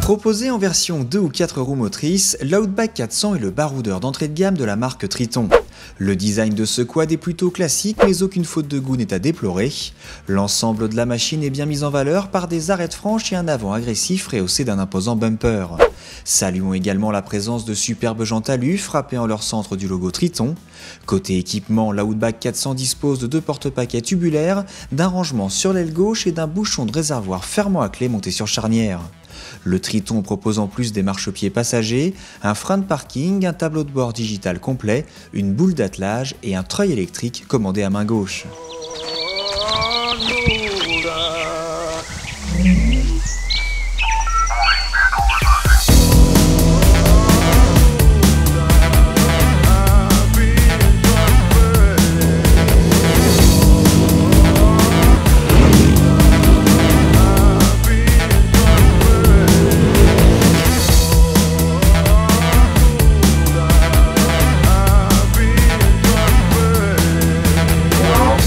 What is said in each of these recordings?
Proposé en version 2 ou 4 roues motrices, l'Outback 400 est le baroudeur d'entrée de gamme de la marque Triton. Le design de ce quad est plutôt classique, mais aucune faute de goût n'est à déplorer. L'ensemble de la machine est bien mis en valeur par des arêtes franches et un avant agressif rehaussé d'un imposant bumper. Saluons également la présence de superbes jantes alu frappées en leur centre du logo Triton. Côté équipement, l'Outback 400 dispose de 2 porte-paquets tubulaires, d'un rangement sur l'aile gauche et d'un bouchon de réservoir fermant à clé monté sur charnière. Le Triton propose en plus des marchepieds passagers, un frein de parking, un tableau de bord digital complet, une boule d'attelage et un treuil électrique commandé à main gauche.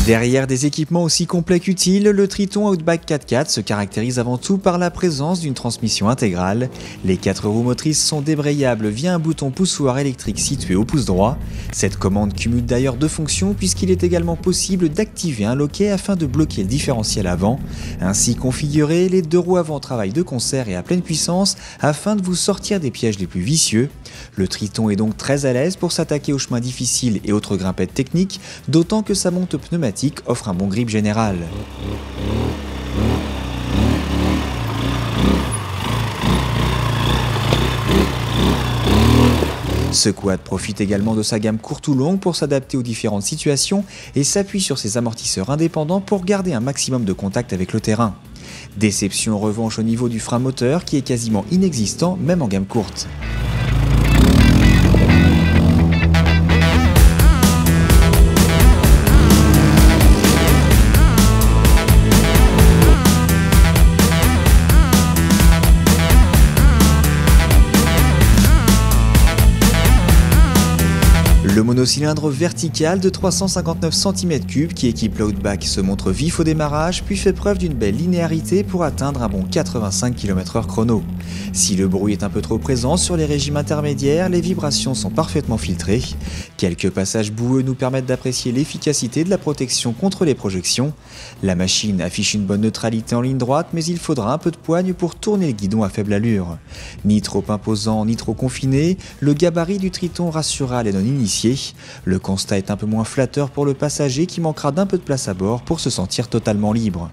Derrière des équipements aussi complets qu'utiles, le Triton Outback 4x4 se caractérise avant tout par la présence d'une transmission intégrale. Les 4 roues motrices sont débrayables via un bouton poussoir électrique situé au pouce droit. Cette commande cumule d'ailleurs 2 fonctions puisqu'il est également possible d'activer un loquet afin de bloquer le différentiel avant. Ainsi configurés, les 2 roues avant travaillent de concert et à pleine puissance afin de vous sortir des pièges les plus vicieux. Le Triton est donc très à l'aise pour s'attaquer aux chemins difficiles et autres grimpettes techniques, d'autant que sa monte pneumatique offre un bon grip général. Ce quad profite également de sa gamme courte ou longue pour s'adapter aux différentes situations et s'appuie sur ses amortisseurs indépendants pour garder un maximum de contact avec le terrain. Déception en revanche au niveau du frein moteur qui est quasiment inexistant même en gamme courte. Le monocylindre vertical de 359 cm3 qui équipe l'Outback se montre vif au démarrage puis fait preuve d'une belle linéarité pour atteindre un bon 85 km/h chrono. Si le bruit est un peu trop présent sur les régimes intermédiaires, les vibrations sont parfaitement filtrées. Quelques passages boueux nous permettent d'apprécier l'efficacité de la protection contre les projections. La machine affiche une bonne neutralité en ligne droite, mais il faudra un peu de poigne pour tourner le guidon à faible allure. Ni trop imposant, ni trop confiné, le gabarit du Triton rassurera les non-initiés. Le constat est un peu moins flatteur pour le passager qui manquera d'un peu de place à bord pour se sentir totalement libre.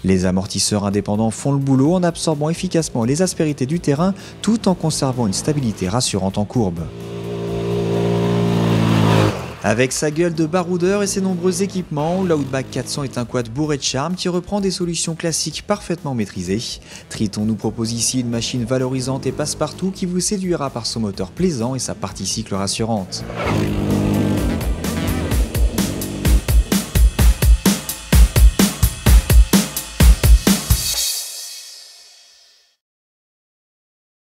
Les amortisseurs indépendants font le boulot en absorbant efficacement les aspérités du terrain tout en conservant une stabilité rassurante en courbe. Avec sa gueule de baroudeur et ses nombreux équipements, l'Outback 400 est un quad bourré de charme qui reprend des solutions classiques parfaitement maîtrisées. Triton nous propose ici une machine valorisante et passe-partout qui vous séduira par son moteur plaisant et sa partie cycle rassurante.